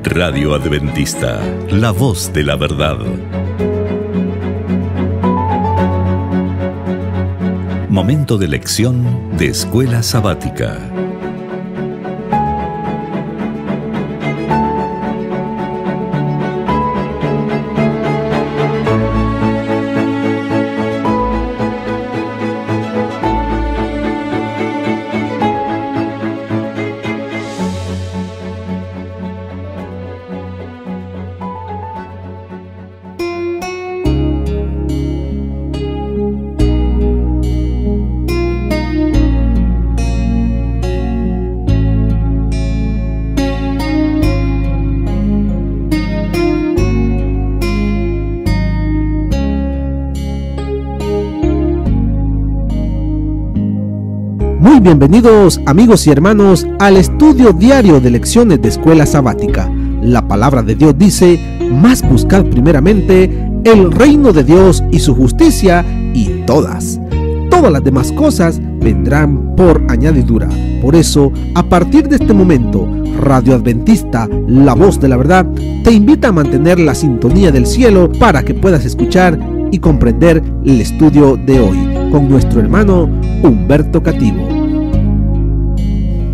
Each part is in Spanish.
Radio Adventista, la voz de la verdad. Momento de lección de Escuela Sabática. Muy bienvenidos amigos y hermanos al estudio diario de lecciones de Escuela Sabática. La palabra de Dios dice: mas buscad primeramente el reino de Dios y su justicia, y todas las demás cosas vendrán por añadidura. Por eso, a partir de este momento, Radio Adventista, la voz de la verdad, te invita a mantener la sintonía del cielo para que puedas escuchar y comprender el estudio de hoy con nuestro hermano Humberto Cativo.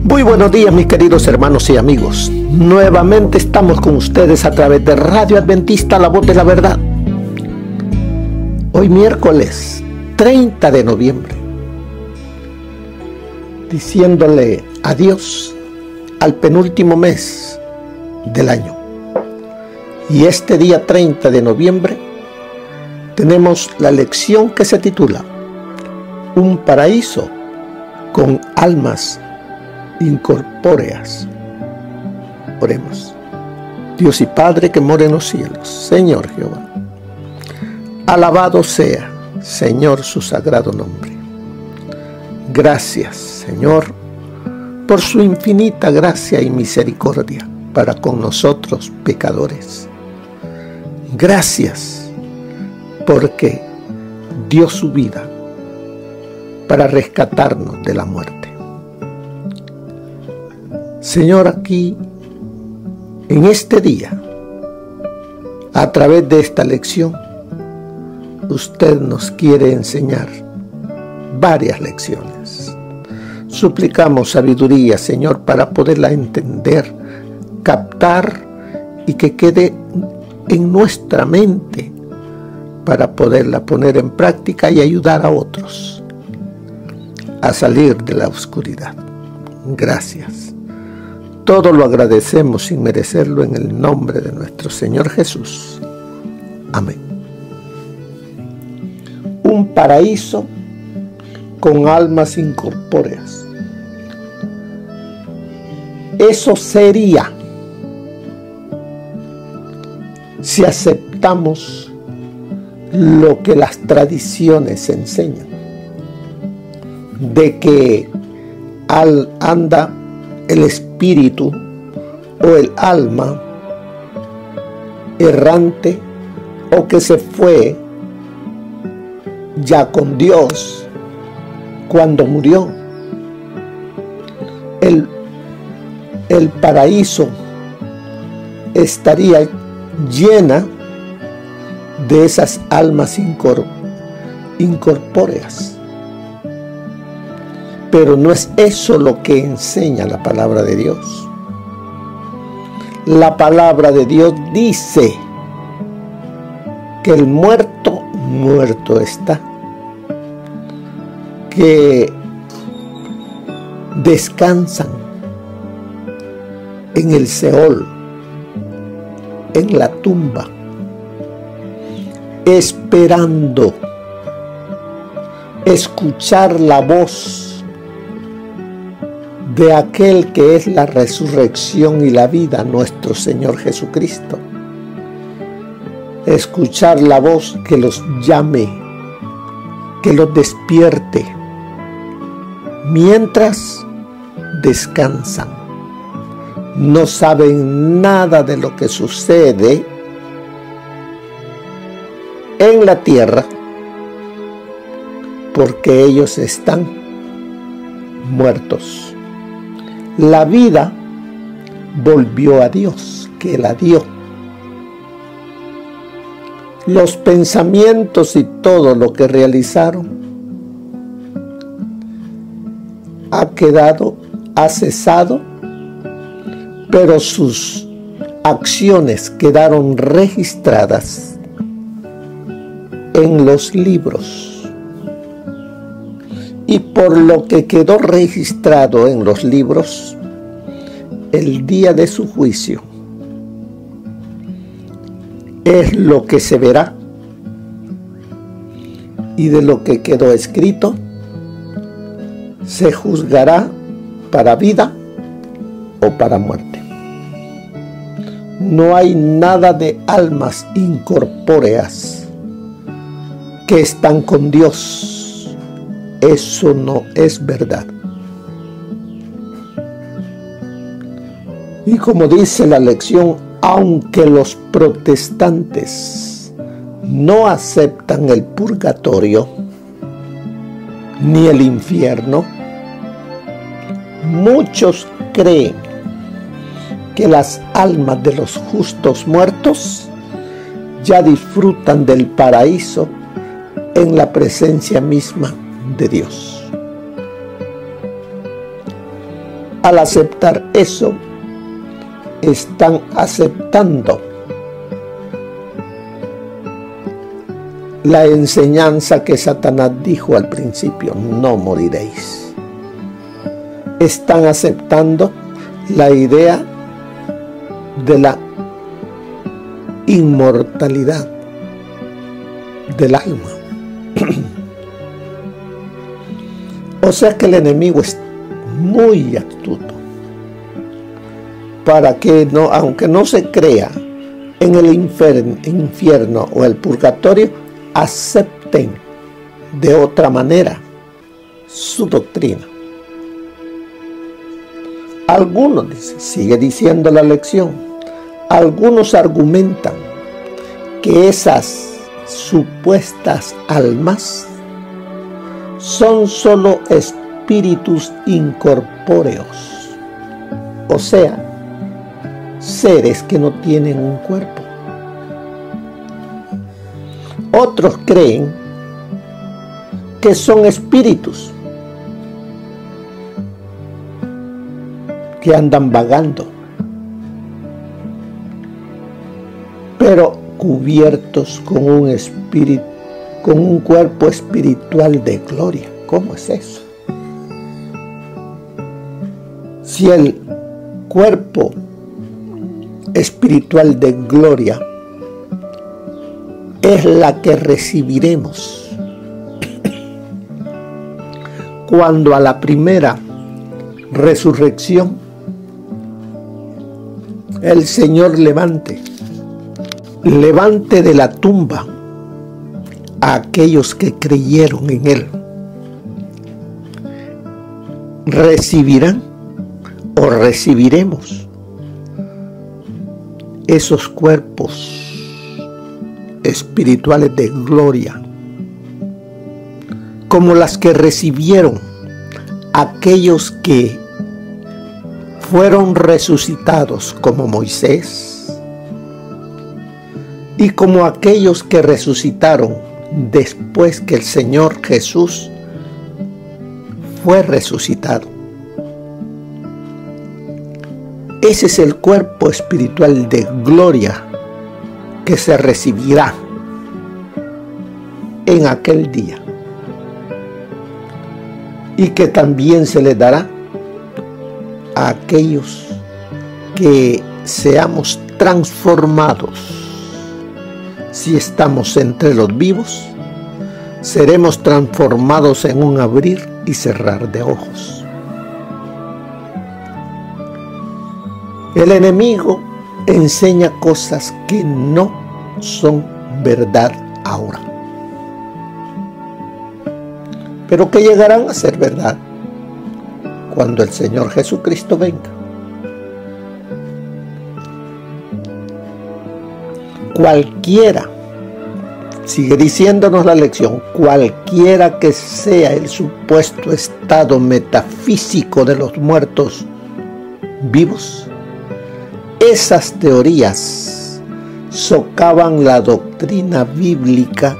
Muy buenos días, mis queridos hermanos y amigos. Nuevamente estamos con ustedes a través de Radio Adventista, la voz de la verdad. Hoy miércoles 30 de noviembre, diciéndole adiós al penúltimo mes del año. Y este día 30 de noviembre tenemos la lección que se titula Un paraíso con almas incorpóreas. Oremos. Dios y Padre que mora en los cielos, Señor Jehová, alabado sea, Señor, su sagrado nombre. Gracias, Señor, por su infinita gracia y misericordia para con nosotros pecadores. Gracias porque dio su vida para rescatarnos de la muerte. Señor, aquí, en este día, a través de esta lección, usted nos quiere enseñar varias lecciones. Suplicamos sabiduría, Señor, para poderla entender, captar y que quede en nuestra mente para poderla poner en práctica y ayudar a otros a salir de la oscuridad. Gracias. Todo lo agradecemos sin merecerlo en el nombre de nuestro Señor Jesús. Amén. Un paraíso con almas incorpóreas. Eso sería si aceptamos lo que las tradiciones enseñan, de que anda el espíritu o el alma errante, o que se fue ya con Dios cuando murió. El paraíso estaría llena de esas almas incorpóreas. Pero no es eso lo que enseña la palabra de Dios. La palabra de Dios dice que el muerto está, que descansan en el Seol, en la tumba, esperando escuchar la voz de aquel que es la resurrección y la vida, nuestro Señor Jesucristo. Escuchar la voz que los llame, que los despierte, mientras descansan. No saben nada de lo que sucede en la tierra porque ellos están muertos. La vida volvió a Dios, que la dio. Los pensamientos y todo lo que realizaron ha cesado, pero sus acciones quedaron registradas en los libros. Y por lo que quedó registrado en los libros, el día de su juicio es lo que se verá, y de lo que quedó escrito se juzgará para vida o para muerte. No hay nada de almas incorpóreas que están con Dios. Eso no es verdad. Y como dice la lección, aunque los protestantes no aceptan el purgatorio ni el infierno, muchos creen que las almas de los justos muertos ya disfrutan del paraíso en la presencia misma de Dios. Al aceptar eso, están aceptando la enseñanza que Satanás dijo al principio: no moriréis. Están aceptando la idea de la inmortalidad del alma. O sea que el enemigo es muy astuto para que aunque no se crea en el infierno o el purgatorio, acepten de otra manera su doctrina. Algunos, sigue diciendo la lección, algunos argumentan que esas supuestas almas son solo espíritus incorpóreos, o sea, seres que no tienen un cuerpo. Otros creen que son espíritus que andan vagando, pero cubiertos con un espíritu, con un cuerpo espiritual de gloria. ¿Cómo es eso? Si el cuerpo espiritual de gloria es la que recibiremos cuando a la primera resurrección el Señor levante de la tumba a aquellos que creyeron en Él, recibirán o recibiremos esos cuerpos espirituales de gloria, como las que recibieron aquellos que fueron resucitados, como Moisés, y como aquellos que resucitaron después que el Señor Jesús fue resucitado. Ese es el cuerpo espiritual de gloria que se recibirá en aquel día, y que también se le dará a aquellos que seamos transformados. Si estamos entre los vivos, seremos transformados en un abrir y cerrar de ojos. El enemigo enseña cosas que no son verdad ahora, pero que llegarán a ser verdad cuando el Señor Jesucristo venga. Sigue diciéndonos la lección: cualquiera que sea el supuesto estado metafísico de los muertos vivos, esas teorías socavan la doctrina bíblica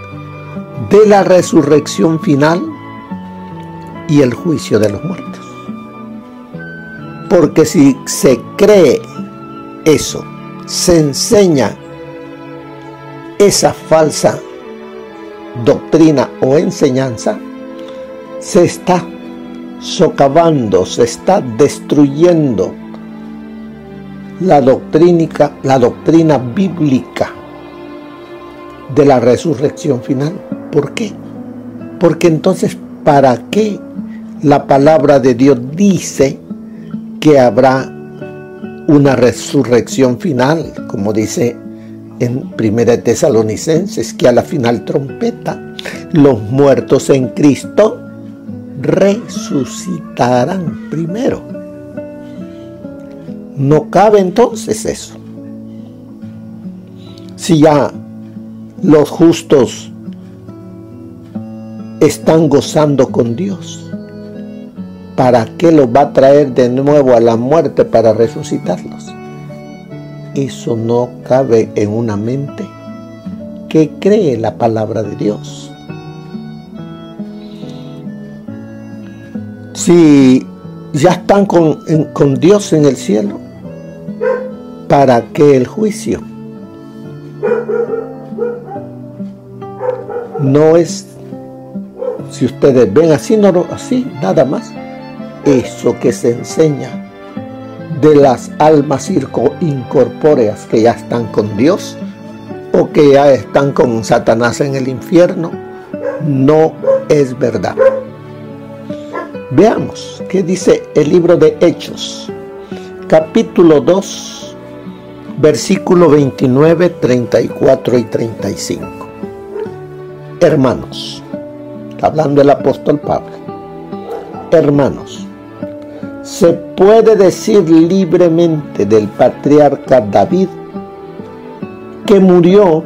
de la resurrección final y el juicio de los muertos. Porque si se cree eso, se enseña esa falsa doctrina o enseñanza, se está socavando, se está destruyendo la doctrina bíblica de la resurrección final. ¿Por qué? Porque entonces, ¿para qué la palabra de Dios dice que habrá una resurrección final? Como dice en 1 Tesalonicenses, que a la final trompeta los muertos en Cristo resucitarán primero. No cabe entonces eso. Si ya los justos están gozando con Dios, ¿para qué los va a traer de nuevo a la muerte para resucitarlos? Eso no cabe en una mente que cree la palabra de Dios. Si ya están con Dios en el cielo, ¿para qué el juicio? No es, si ustedes ven así, no así, nada más, eso que se enseña de las almas incorpóreas que ya están con Dios o que ya están con Satanás en el infierno, no es verdad. Veamos qué dice el libro de Hechos, capítulo 2, versículo 29, 34 y 35. Hermanos, hablando el apóstol Pablo, hermanos, se puede decir libremente del patriarca David que murió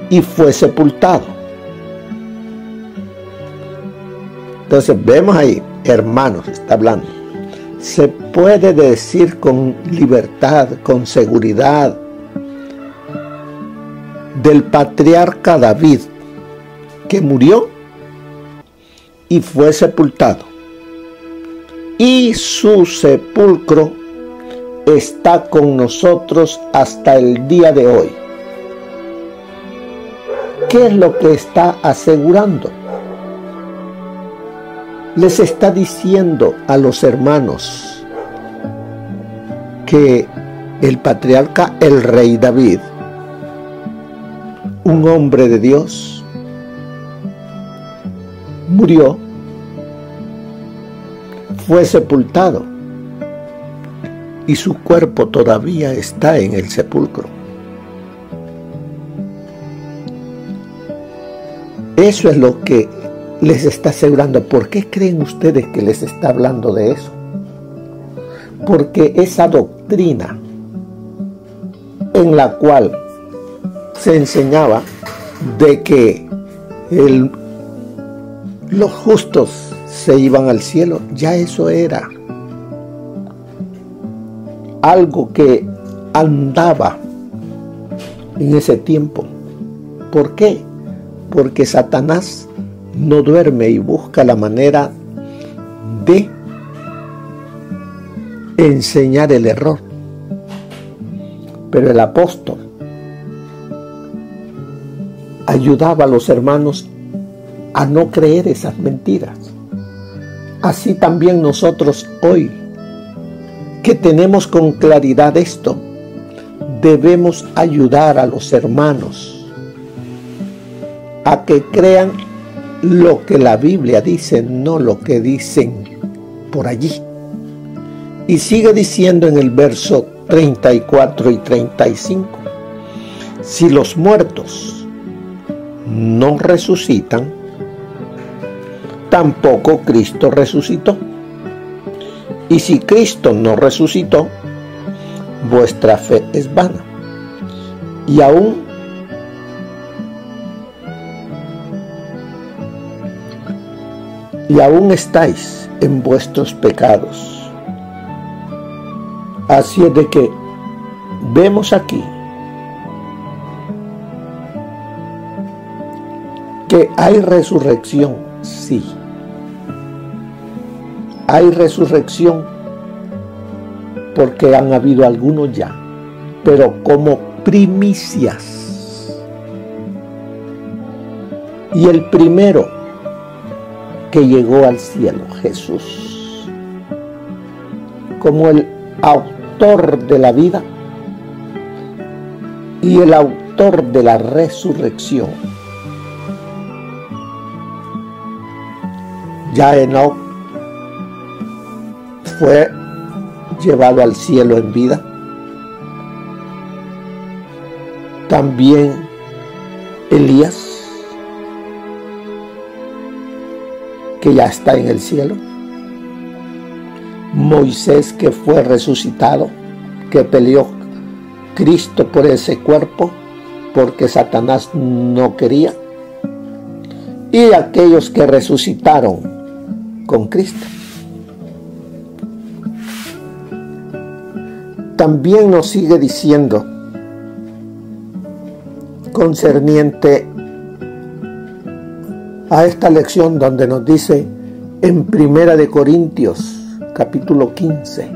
y fue sepultado. Entonces vemos ahí, hermanos, está hablando. Se puede decir con libertad, con seguridad, del patriarca David que murió y fue sepultado. Y su sepulcro está con nosotros hasta el día de hoy. ¿Qué es lo que está asegurando? Les está diciendo a los hermanos que el patriarca, el rey David, un hombre de Dios, murió, fue sepultado y su cuerpo todavía está en el sepulcro. Eso es lo que les está asegurando. ¿Por qué creen ustedes que les está hablando de eso? Porque esa doctrina en la cual se enseñaba de que los justos se iban al cielo, ya eso era algo que andaba en ese tiempo. ¿Por qué? Porque Satanás no duerme y busca la manera de enseñar el error. Pero el apóstol ayudaba a los hermanos a no creer esas mentiras. Así también nosotros hoy, que tenemos con claridad esto, debemos ayudar a los hermanos a que crean lo que la Biblia dice, no lo que dicen por allí. Y sigue diciendo en el verso 34 y 35, si los muertos no resucitan, tampoco Cristo resucitó. Y si Cristo no resucitó, vuestra fe es vana. Y aún y aún estáis en vuestros pecados. Así es de que vemos aquí que hay resurrección, sí. Hay resurrección porque han habido algunos ya, pero como primicias. Y el primero que llegó al cielo, Jesús, como el autor de la vida y el autor de la resurrección. Ya Enoc fue llevado al cielo en vida. También Elías, que ya está en el cielo. Moisés, que fue resucitado, que peleó Cristo por ese cuerpo, porque Satanás no quería. Y aquellos que resucitaron con Cristo. También nos sigue diciendo, concerniente a esta lección donde nos dice en 1 Corintios capítulo 15,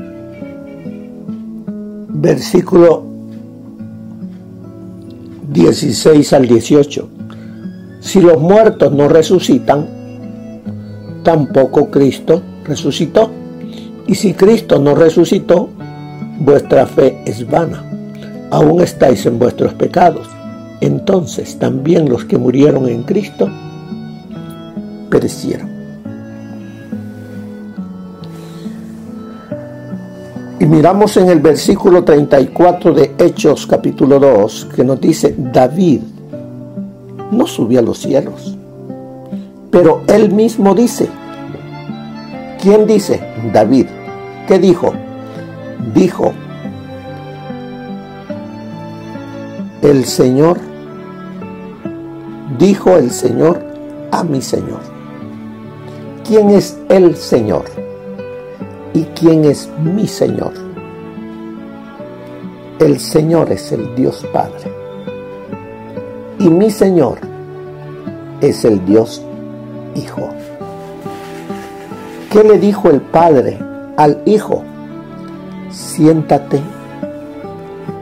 versículo 16 al 18, si los muertos no resucitan, tampoco Cristo resucitó. Y si Cristo no resucitó, vuestra fe es vana. Aún estáis en vuestros pecados. Entonces también los que murieron en Cristo perecieron. Y miramos en el versículo 34 de Hechos capítulo 2, que nos dice, David no subió a los cielos, pero él mismo dice. ¿Quién dice? David. ¿Qué dijo? Dijo, el Señor, dijo el Señor a mi Señor. ¿Quién es el Señor? ¿Y quién es mi Señor? El Señor es el Dios Padre. Y mi Señor es el Dios Hijo. ¿Qué le dijo el Padre al Hijo? Siéntate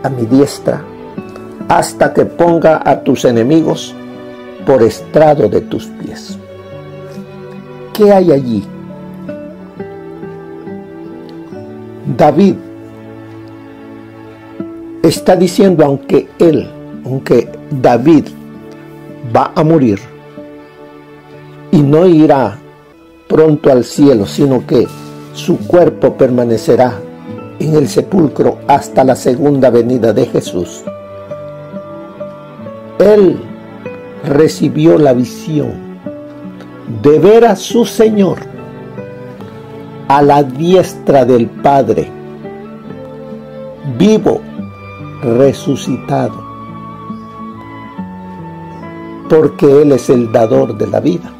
a mi diestra hasta que ponga a tus enemigos por estrado de tus pies. ¿Qué hay allí? David está diciendo, aunque David va a morir y no irá pronto al cielo, sino que su cuerpo permanecerá en el sepulcro hasta la segunda venida de Jesús. Él recibió la visión de ver a su Señor a la diestra del Padre, vivo, resucitado, porque Él es el dador de la vida.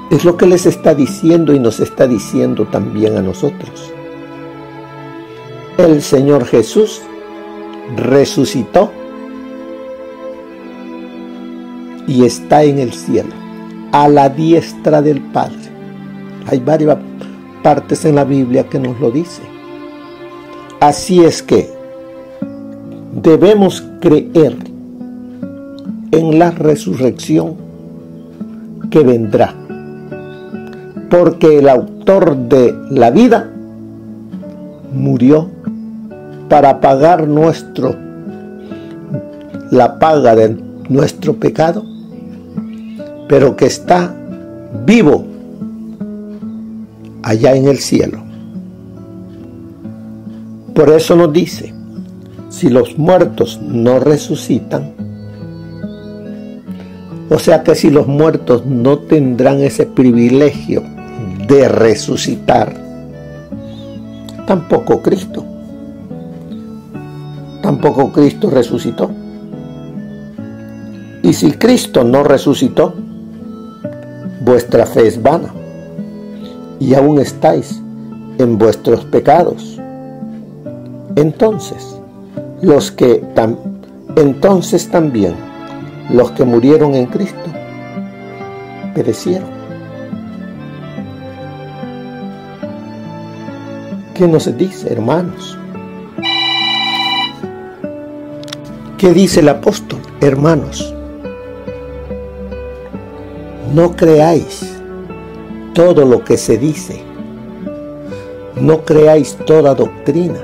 Es lo que les está diciendo y nos está diciendo también a nosotros. El Señor Jesús resucitó y está en el cielo, a la diestra del Padre. Hay varias partes en la Biblia que nos lo dicen. Así es que debemos creer en la resurrección que vendrá, porque el autor de la vida murió para pagar la paga de nuestro pecado, pero que está vivo allá en el cielo. Por eso nos dice, si los muertos no resucitan, o sea que si los muertos no tendrán ese privilegio de resucitar, tampoco Cristo resucitó. Y si Cristo no resucitó, vuestra fe es vana y aún estáis en vuestros pecados. Entonces también los que murieron en Cristo perecieron. ¿Qué nos dice, hermanos? ¿Qué dice el apóstol? Hermanos, no creáis todo lo que se dice, no creáis toda doctrina,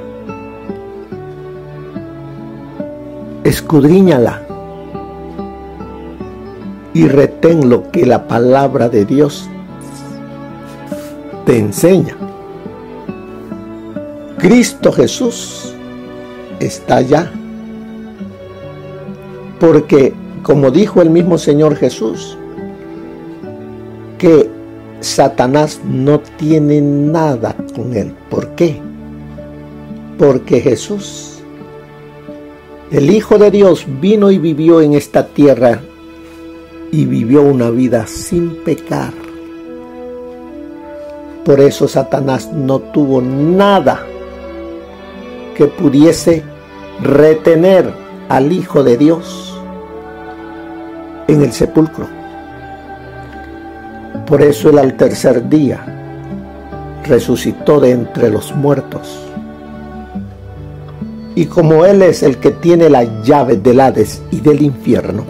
escudriñala y retén lo que la palabra de Dios te enseña. Cristo Jesús está allá, porque como dijo el mismo Señor Jesús, que Satanás no tiene nada con él. ¿Por qué? Porque Jesús, el Hijo de Dios, vino y vivió en esta tierra y vivió una vida sin pecar. Por eso Satanás no tuvo nada que pudiese retener al Hijo de Dios en el sepulcro. Por eso él al tercer día resucitó de entre los muertos. Y como él es el que tiene las llaves del Hades y del infierno,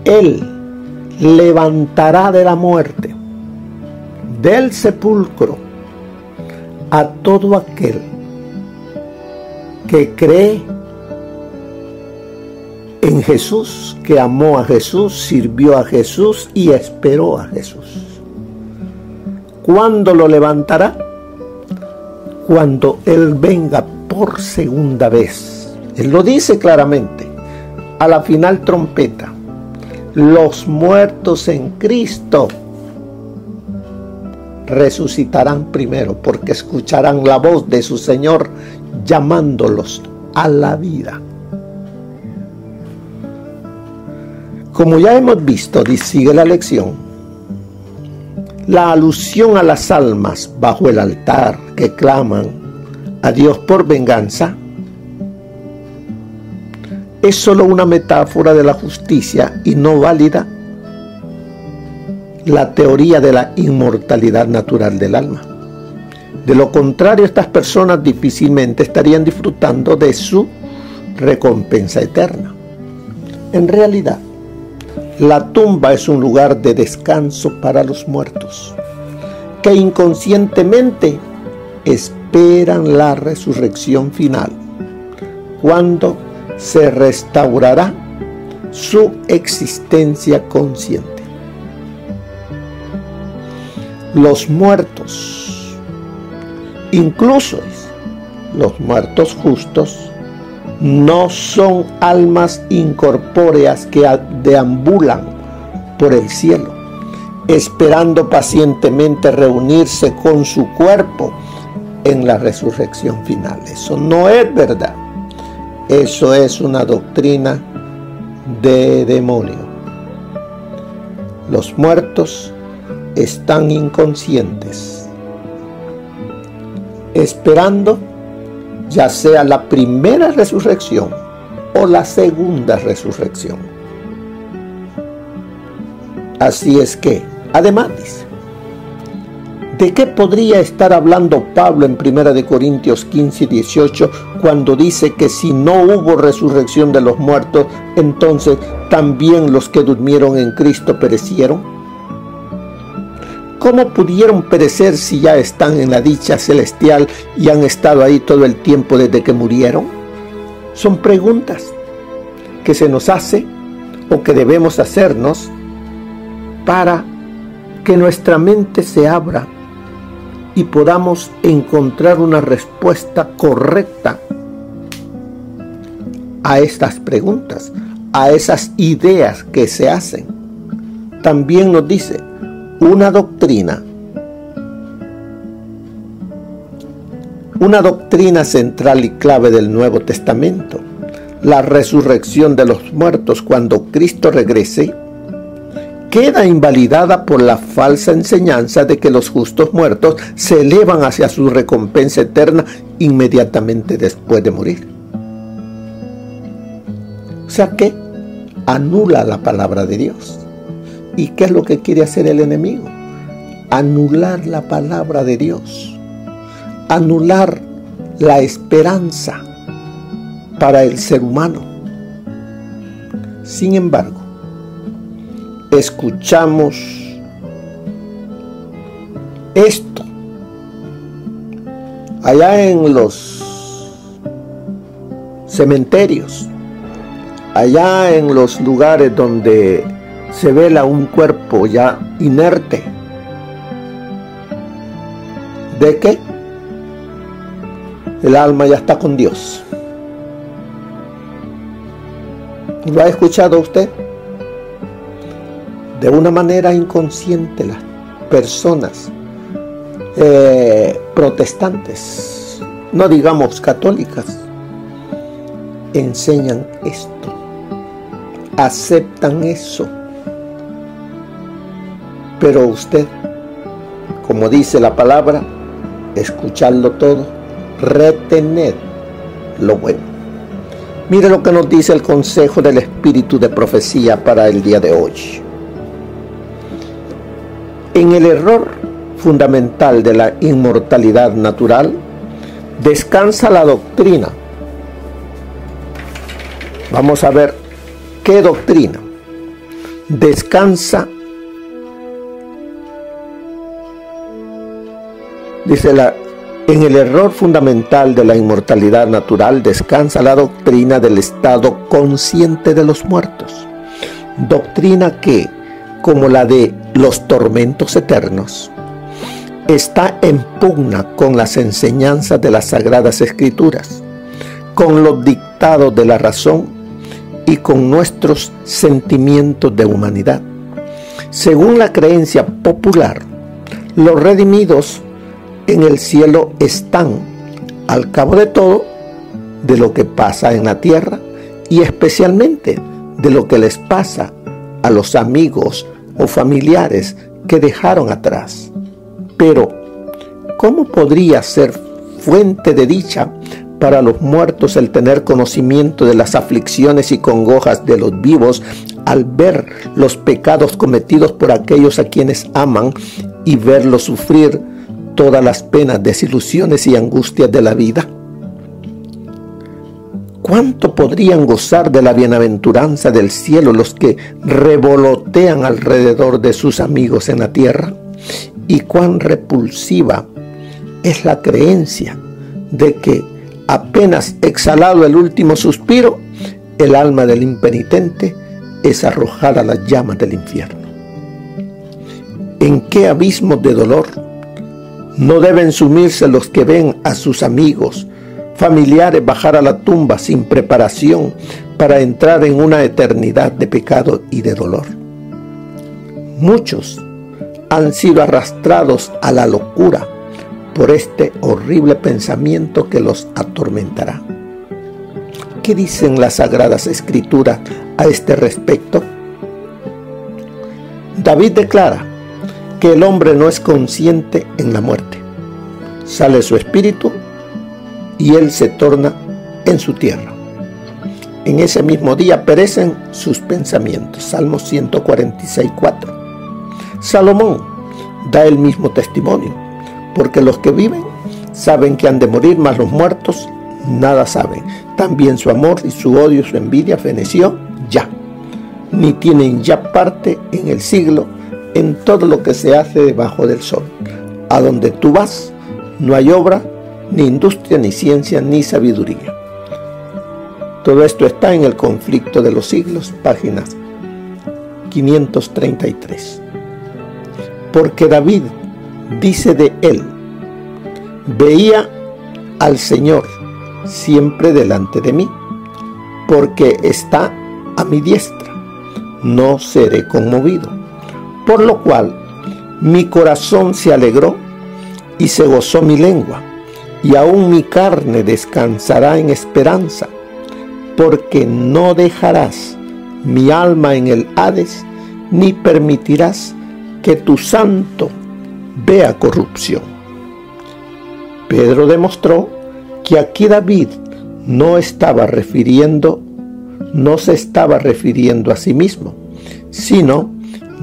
él levantará de la muerte, del sepulcro, a todo aquel que cree en Jesús, que amó a Jesús, sirvió a Jesús y esperó a Jesús. ¿Cuándo lo levantará? Cuando Él venga por segunda vez. Él lo dice claramente, a la final trompeta. Los muertos en Cristo resucitarán primero, porque escucharán la voz de su Señor llamándolos a la vida. Como ya hemos visto, sigue la lección, la alusión a las almas bajo el altar que claman a Dios por venganza es solo una metáfora de la justicia y no válida la teoría de la inmortalidad natural del alma. De lo contrario, estas personas difícilmente estarían disfrutando de su recompensa eterna. En realidad, la tumba es un lugar de descanso para los muertos, que inconscientemente esperan la resurrección final, cuando se restaurará su existencia consciente. Los muertos, incluso los muertos justos, no son almas incorpóreas que deambulan por el cielo, esperando pacientemente reunirse con su cuerpo en la resurrección final. Eso no es verdad. Eso es una doctrina de demonio. Los muertos están inconscientes, esperando ya sea la primera resurrección o la segunda resurrección. Así es que, además dice, ¿de qué podría estar hablando Pablo en 1 Corintios 15 y 18 cuando dice que si no hubo resurrección de los muertos, entonces también los que durmieron en Cristo perecieron? ¿Cómo pudieron perecer si ya están en la dicha celestial y han estado ahí todo el tiempo desde que murieron? Son preguntas que se nos hace o que debemos hacernos para que nuestra mente se abra y podamos encontrar una respuesta correcta a estas preguntas, a esas ideas que se hacen. También nos dice una doctrina central y clave del Nuevo Testamento, la resurrección de los muertos cuando Cristo regrese, queda invalidada por la falsa enseñanza de que los justos muertos se elevan hacia su recompensa eterna inmediatamente después de morir. O sea que anula la palabra de Dios. ¿Y qué es lo que quiere hacer el enemigo? Anular la palabra de Dios, anular la esperanza para el ser humano. Sin embargo, escuchamos esto allá en los cementerios, allá en los lugares donde se vela un cuerpo ya inerte. ¿De qué? El alma ya está con Dios. ¿Lo ha escuchado usted? De una manera inconsciente las personas protestantes, no digamos católicas, enseñan esto, aceptan eso. Pero usted, como dice la palabra, escucharlo todo, retener lo bueno. Mire lo que nos dice el consejo del espíritu de profecía para el día de hoy. En el error fundamental de la inmortalidad natural descansa la doctrina. Vamos a ver qué doctrina descansa. Dice en el error fundamental de la inmortalidad natural descansa la doctrina del estado consciente de los muertos. Doctrina que, como la de los tormentos eternos, está en pugna con las enseñanzas de las Sagradas Escrituras, con los dictados de la razón y con nuestros sentimientos de humanidad. Según la creencia popular, los redimidos en el cielo están, al cabo de todo, de lo que pasa en la tierra y especialmente de lo que les pasa a los amigos o familiares que dejaron atrás. Pero, ¿cómo podría ser fuente de dicha para los muertos el tener conocimiento de las aflicciones y congojas de los vivos al ver los pecados cometidos por aquellos a quienes aman y verlos sufrir todas las penas, desilusiones y angustias de la vida? ¿Cuánto podrían gozar de la bienaventuranza del cielo los que revolotean alrededor de sus amigos en la tierra? ¿Y cuán repulsiva es la creencia de que apenas exhalado el último suspiro, el alma del impenitente es arrojada a las llamas del infierno? ¿En qué abismos de dolor no deben sumirse los que ven a sus amigos, familiares bajar a la tumba sin preparación para entrar en una eternidad de pecado y de dolor? Muchos han sido arrastrados a la locura por este horrible pensamiento que los atormentará. ¿Qué dicen las Sagradas Escrituras a este respecto? David declara que el hombre no es consciente en la muerte. Sale su espíritu y él se torna en su tierra. En ese mismo día perecen sus pensamientos. Salmo 146:4. Salomón da el mismo testimonio, porque los que viven saben que han de morir, mas los muertos nada saben. También su amor y su odio, su envidia feneció ya, ni tienen ya parte en el siglo en todo lo que se hace debajo del sol. A donde tú vas no hay obra, ni industria, ni ciencia, ni sabiduría. Todo esto está en El conflicto de los siglos, páginas 533. Porque David dice de él: veía al Señor siempre delante de mí, porque está a mi diestra, no seré conmovido. Por lo cual mi corazón se alegró y se gozó mi lengua, y aún mi carne descansará en esperanza, porque no dejarás mi alma en el Hades, ni permitirás que tu santo vea corrupción. Pedro demostró que aquí David no se estaba refiriendo a sí mismo, sino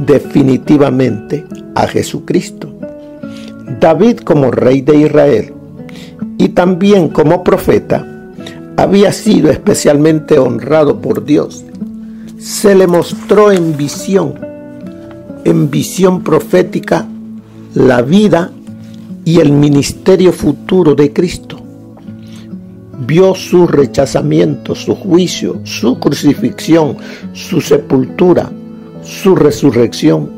definitivamente a Jesucristo. David, como rey de Israel y también como profeta, había sido especialmente honrado por Dios. Se le mostró en visión profética, la vida y el ministerio futuro de Cristo. Vio su rechazamiento, su juicio, su crucifixión, su sepultura, su resurrección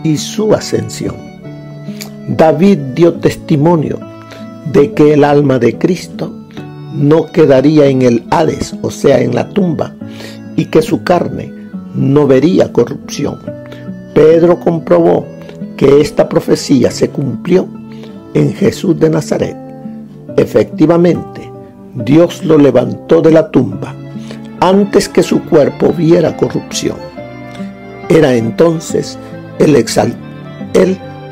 y su ascensión. David dio testimonio de que el alma de Cristo no quedaría en el Hades, o sea, en la tumba, y que su carne no vería corrupción. Pedro comprobó que esta profecía se cumplió en Jesús de Nazaret. Efectivamente, Dios lo levantó de la tumba antes que su cuerpo viera corrupción. Era entonces el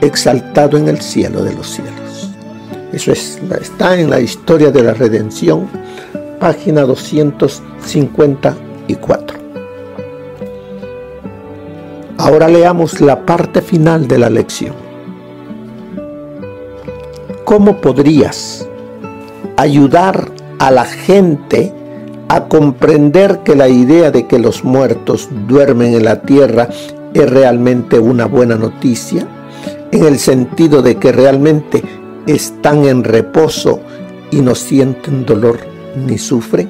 exaltado en el cielo de los cielos. Eso está en la historia de la redención, página 254. Ahora leamos la parte final de la lección. ¿Cómo podrías ayudar a la gente a comprender que la idea de que los muertos duermen en la tierra es realmente una buena noticia, en el sentido de que realmente están en reposo y no sienten dolor ni sufren?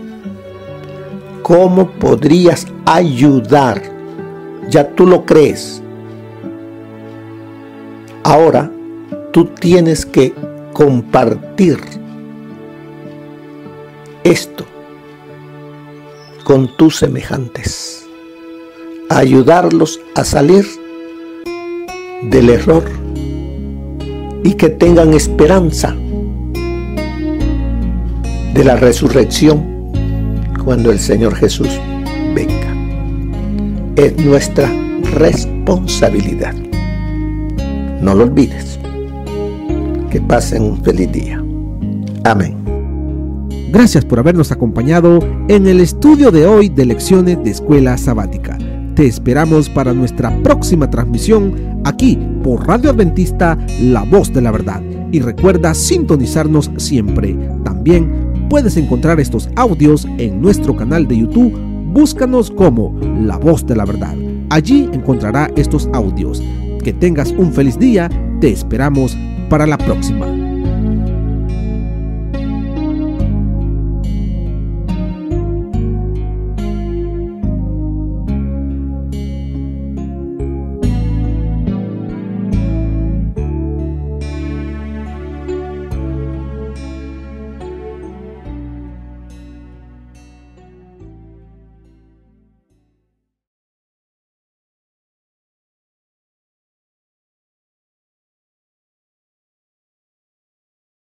¿Cómo podrías ayudar? Ya tú lo crees. Ahora tú tienes que compartir esto con tus semejantes, ayudarlos a salir del error y que tengan esperanza de la resurrección cuando el Señor Jesús venga. Es nuestra responsabilidad. No lo olvides. Que pasen un feliz día. Amén. Gracias por habernos acompañado en el estudio de hoy de Lecciones de Escuela Sabática. Te esperamos para nuestra próxima transmisión aquí por Radio Adventista, La Voz de la Verdad. Y recuerda sintonizarnos siempre. También puedes encontrar estos audios en nuestro canal de YouTube. Búscanos como La Voz de la Verdad. Allí encontrará estos audios. Que tengas un feliz día. Te esperamos para la próxima.